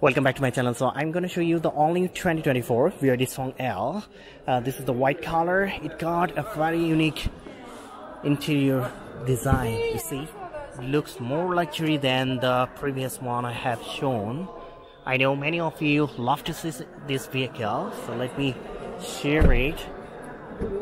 Welcome back to my channel. So I'm going to show you the all-new 2024 BYD Song L. This is the white color. It got a very unique interior design. You see, it looks more luxury than the previous one I have shown. I know many of you love to see this vehicle, so let me share it.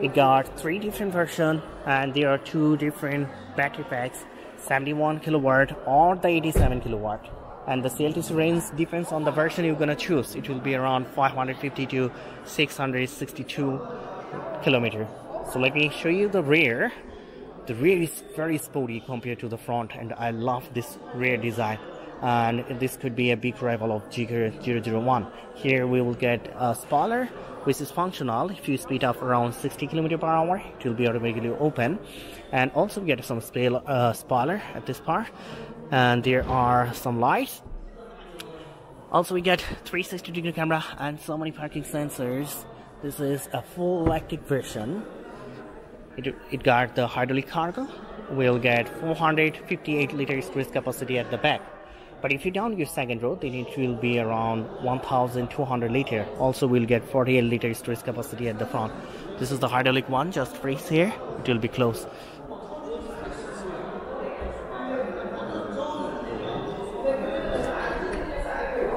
It got 3 different versions, and there are 2 different battery packs, 71 kilowatt or the 87 kilowatt. And the CLTC range depends on the version you're gonna choose. It will be around 550 to 662 kilometers. So let me show you the rear. The rear is very sporty compared to the front, and I love this rear design. And this could be a big rival of Jigger 001. Here we will get a spoiler, which is functional. If you speed up around 60 km per hour, it will be automatically open. And also we get some spoiler at this part. And there are some lights. Also we get 360-degree camera and so many parking sensors. This is a full electric version. It got the hydraulic cargo. We'll get 458 liter storage capacity at the back. But if you down your second row, then it will be around 1200 liter. Also we'll get 48 liter storage capacity at the front. This is the hydraulic one, just freeze here, it will be closed.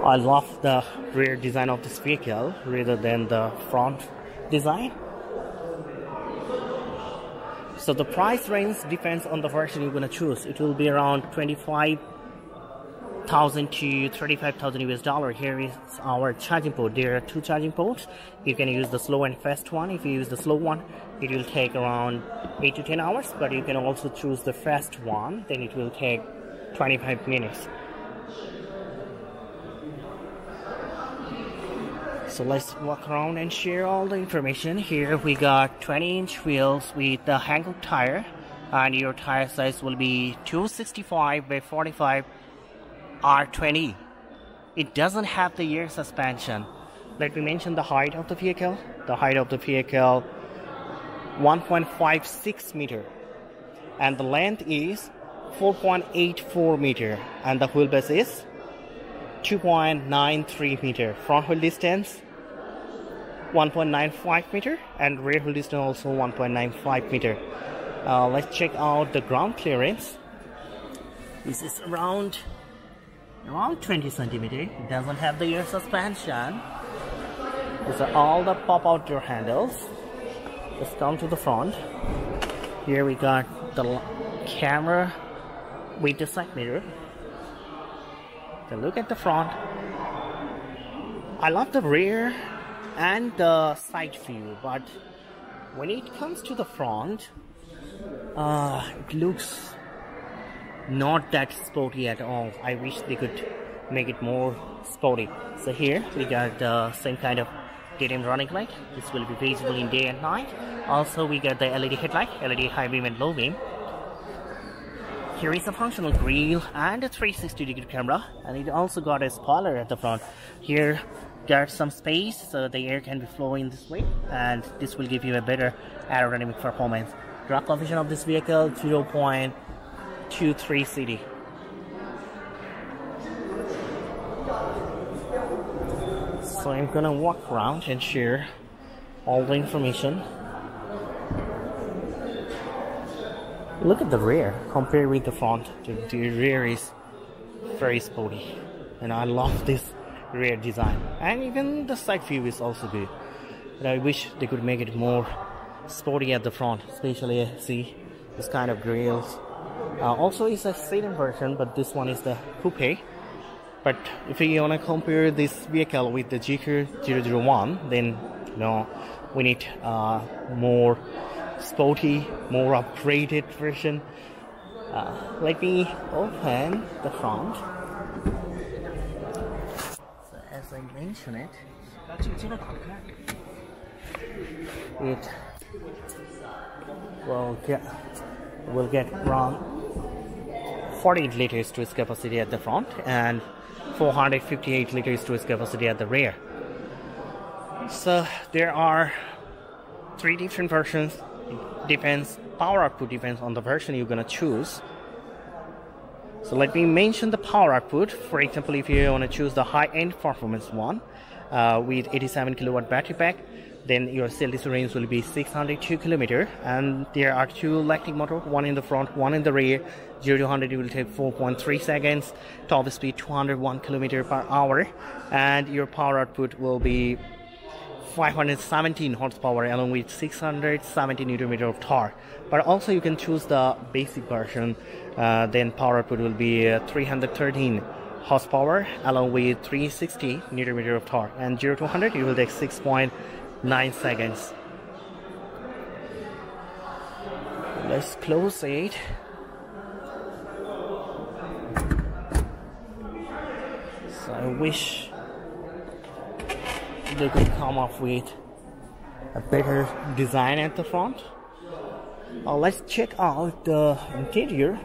I love the rear design of this vehicle rather than the front design. So the price range depends on the version you're gonna choose. It will be around 25,000 to 35,000 US dollar. Here is our charging port. There are 2 charging ports. You can use the slow and fast one. If you use the slow one, it will take around 8 to 10 hours, but you can also choose the fast one, then it will take 25 minutes. So let's walk around and share all the information. Here we got 20-inch wheels with the Hankook tire, and your tire size will be 265 by 45 R20. It doesn't have the air suspension. Let me mention the height of the vehicle. The height of the vehicle 1.56 meter, and the length is 4.84 meter, and the wheelbase is 2.93 meter. Front wheel distance 1.95 meter, and rear wheel distance also 1.95 meter. Let's check out the ground clearance. This is around 20 centimeter. It doesn't have the air suspension. These are all the pop-out door handles. Let's come to the front. Here we got the camera with the side mirror. So look at the front. I love the rear and the side view, but when it comes to the front, it looks not that sporty at all. I wish they could make it more sporty. So here we got the same kind of daytime running light. This will be visible in day and night. Also we got the LED headlight, LED high beam and low beam. Here is a functional grille and a 360-degree camera, and it also got a spoiler at the front. Here there's some space so the air can be flowing this way, and this will give you a better aerodynamic performance. Drag coefficient of this vehicle 0.23 CD. So I'm gonna walk around and share all the information. Look at the rear compared with the front. The rear is very sporty, and I love this rear design. And even the side view is also good. But I wish they could make it more sporty at the front, especially see this kind of grills. Also, it's a sedan version, but this one is the coupe. But if you wanna compare this vehicle with the Jigger 001, then we need more sporty, more upgraded version. Let me open the front. So as I mentioned it will get around 48 liters storage capacity at the front and 458 liters storage capacity at the rear. So there are 3 different versions. It depends, power output depends on the version you're gonna choose. So let me mention the power output. For example, if you want to choose the high-end performance one with 87 kilowatt battery pack, then your CLTC range will be 602 kilometer, and there are two electric motor, one in the front, one in the rear. 0 to 100 it will take 4.3 seconds, top speed 201 kilometer per hour, and your power output will be 517 horsepower along with 670 newton meter of torque. But also you can choose the basic version, then power output will be 313 horsepower along with 360 newton meter of torque, and 0 to 100 it will take 6.9 seconds. Let's close it. So I wish they could come up with a better design at the front. Let's check out the interior.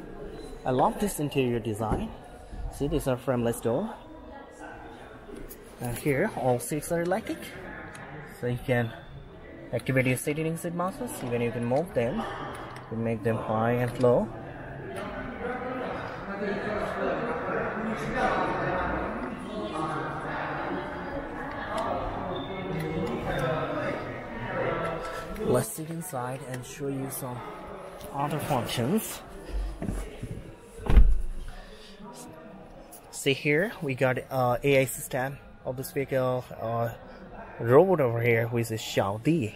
I love this interior design. See, these are frameless door, and here all seats are electric, so you can activate your seat heating seat mounters. Even you can move them to make them high and low. Let's sit inside and show you some other functions. See here, we got AI system of this vehicle, robot over here, which is BYD.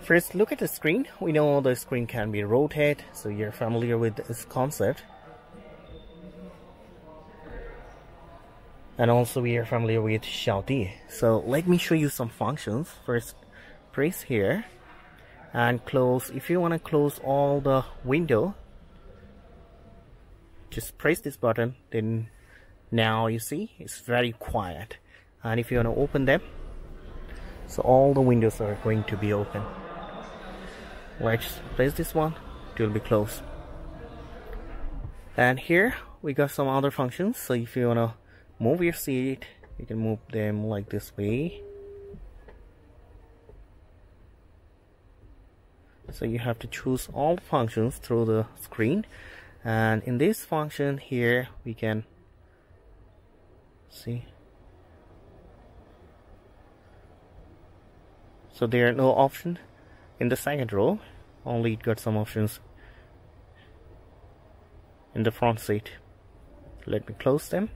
First, look at the screen. We know the screen can be rotated, so you're familiar with this concept. And also we are familiar with BYD. So let me show you some functions. First, press here and close. If you want to close all the window, just press this button. Then now you see it's very quiet. And if you want to open them, so all the windows are going to be open. Let's press this one, it will be closed. And here we got some other functions. So if you want to move your seat, you can move them like this way. So you have to choose all functions through the screen, and in this function here we can see. So there are no options in the second row, only it got some options in the front seat. Let me close them.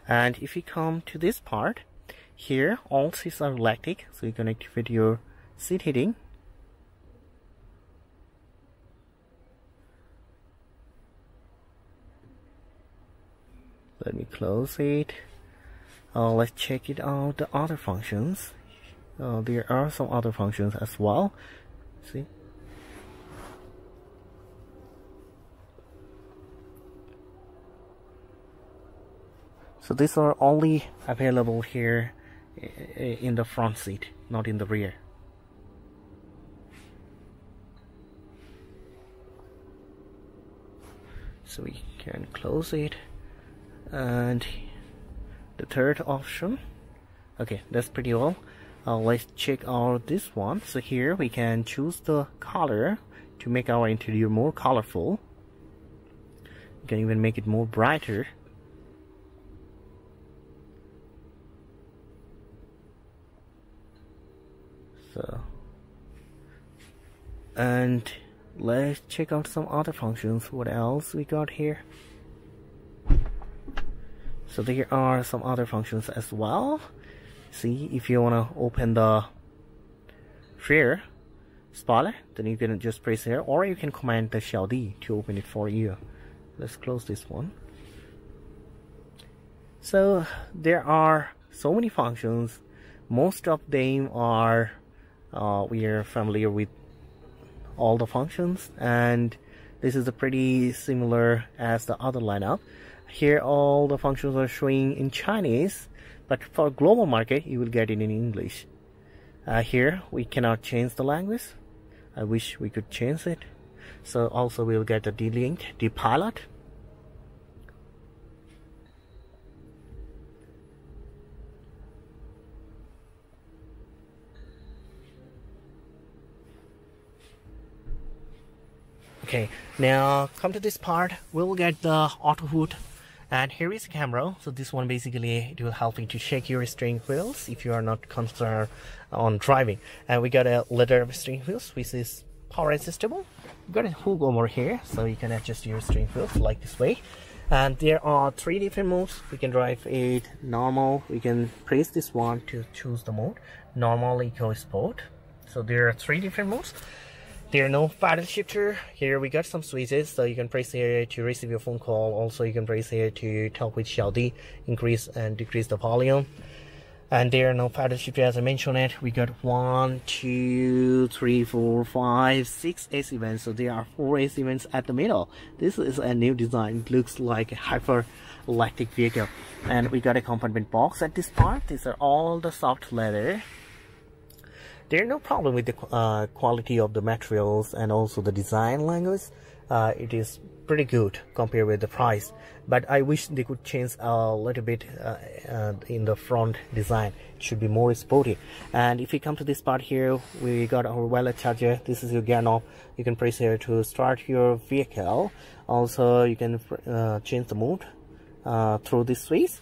And if you come to this part here, all seats are electric, so you can activate your seat heating. Let me close it. Let's check it out, the other functions. There are some other functions as well. See? So these are only available here in the front seat, not in the rear. So we can close it. And the third option, okay, that's pretty well. Let's check out this one. So here we can choose the color to make our interior more colorful. You can even make it more brighter. So, and let's check out some other functions. What else we got here? So there are some other functions as well. See, if you want to open the rear spoiler, then you can just press here, or you can command the BYD to open it for you. Let's close this one. So there are so many functions. Most of them are we are familiar with all the functions, and this is a pretty similar as the other lineup. Here all the functions are showing in Chinese, but for global market you will get it in English. Here we cannot change the language. I wish we could change it. So also we'll get the D-Link, D-Pilot. Okay, now come to this part. We'll get the auto hood, and here is the camera. So this one basically, it will help you to check your steering wheels if you are not concerned on driving. And we got a leather steering wheels which is power adjustable. We got a hook over here, so you can adjust your steering wheels like this way. And there are 3 different modes. We can drive it normal. We can press this one to choose the mode: normal, eco, sport. So there are 3 different modes. There are no paddle shifter. Here we got some switches, so you can press here to receive your phone call. Also you can press here to talk with Xiaodi, increase and decrease the volume. And there are no paddle shifter, as I mentioned it. We got 1, 2, 3, 4, 5, 6 AC vents. So there are 4 AC vents at the middle. This is a new design. It looks like a hyper electric vehicle. And we got a compartment box at this part. These are all the soft leather. There's no problem with the quality of the materials and also the design language. It is pretty good compared with the price, but I wish they could change a little bit in the front design. It should be more sporty. And if you come to this part here, we got our wireless charger. This is your gear knob. You can press here to start your vehicle. Also you can change the mode through this switch.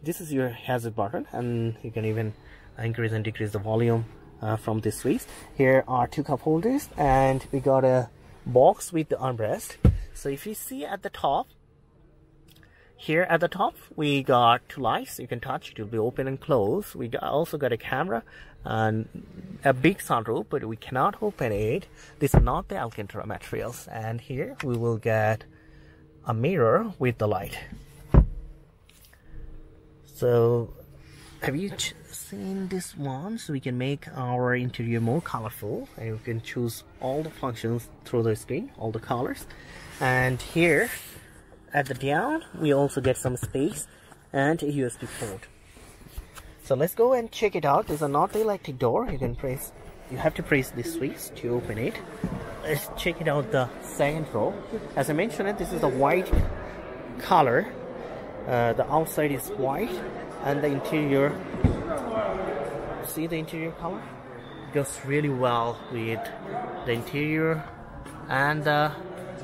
This is your hazard button, and you can even increase and decrease the volume from this switch. Here are 2 cup holders, and we got a box with the armrest. So if you see at the top, here at the top we got 2 lights. You can touch, it will be open and close. We also got a camera and a big sunroof, but we cannot open it. This is not the Alcantara materials. And here we will get a mirror with the light. So have you seen this one? So we can make our interior more colorful, and you can choose all the functions through the screen, all the colors. And here at the down we also get some space and a USB port. So let's go and check it out. This is not the electric door. You have to press this switch to open it. Let's check it out, the second row. As I mentioned, this is a white color. The outside is white, and the interior, see the interior color? It goes really well with the interior and the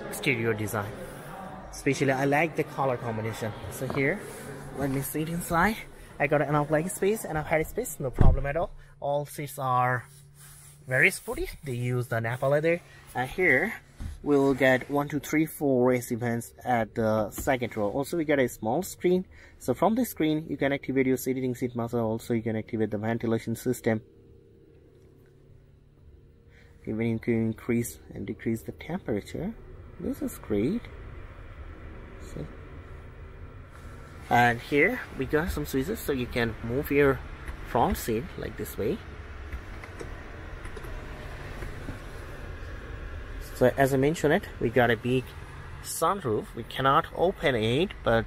exterior design. Especially I like the color combination. So here, let me sit inside. I got enough leg space, enough head space, no problem at all. All seats are very sporty. They use the Napa leather. And here we'll get 1, 2, 3, 4 AC vents at the second row. Also we got a small screen. So from the screen you can activate your seating seat master. Also you can activate the ventilation system. Even you can increase and decrease the temperature. This is great. See? And here we got some switches, so you can move your front seat like this way. So as I mentioned we got a big sunroof. We cannot open it, but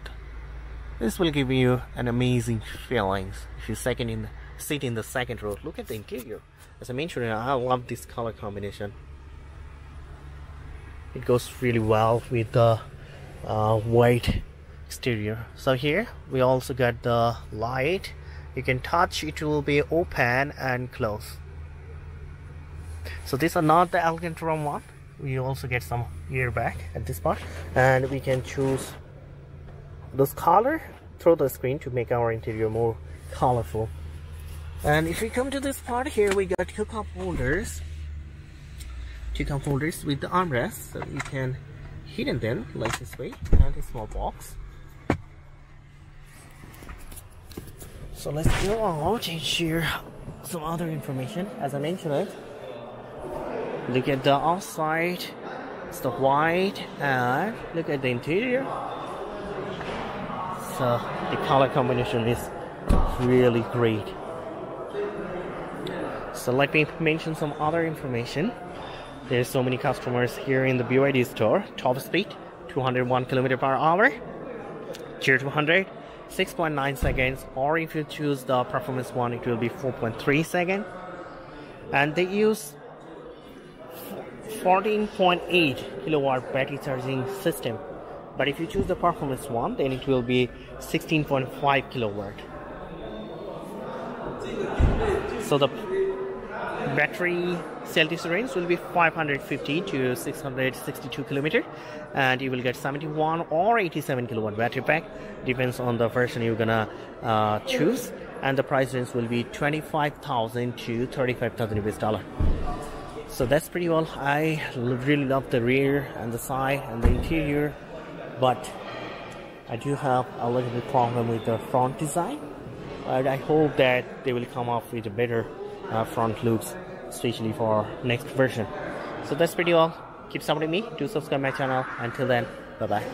this will give you an amazing feeling if you sit in the second row. Look at the interior. As I mentioned, I love this color combination. It goes really well with the white exterior. So here we also got the light. You can touch, it will be open and close. So these are not the Alcantara one. We also get some airbag at this part, and we can choose those color through the screen to make our interior more colorful. And if we come to this part here, we got 2 cup holders. 2 cup holders with the armrest, so you can hidden them like this way, and a small box. So let's go out and share some other information. As I mentioned, look at the outside, it's the white, and look at the interior. So the color combination is really great. So let me mention some other information. There's so many customers here in the BYD store. Top speed 201 km/h, 0 to 100 6.9 seconds, or if you choose the performance one, it will be 4.3 seconds. And they use 14.8 kilowatt battery charging system. But if you choose the performance one, then it will be 16.5 kilowatt. So the battery cell distance range will be 550 to 662 kilometer, and you will get 71 or 87 kilowatt battery pack, depends on the version you're gonna choose, and the price range will be 25,000 to 35,000 US dollar. So that's pretty well. I really love the rear and the side and the interior, but I do have a little bit problem with the front design. I hope that they will come up with a better front looks, especially for next version. So that's pretty all. Keep supporting me. Do subscribe my channel. Until then, bye bye.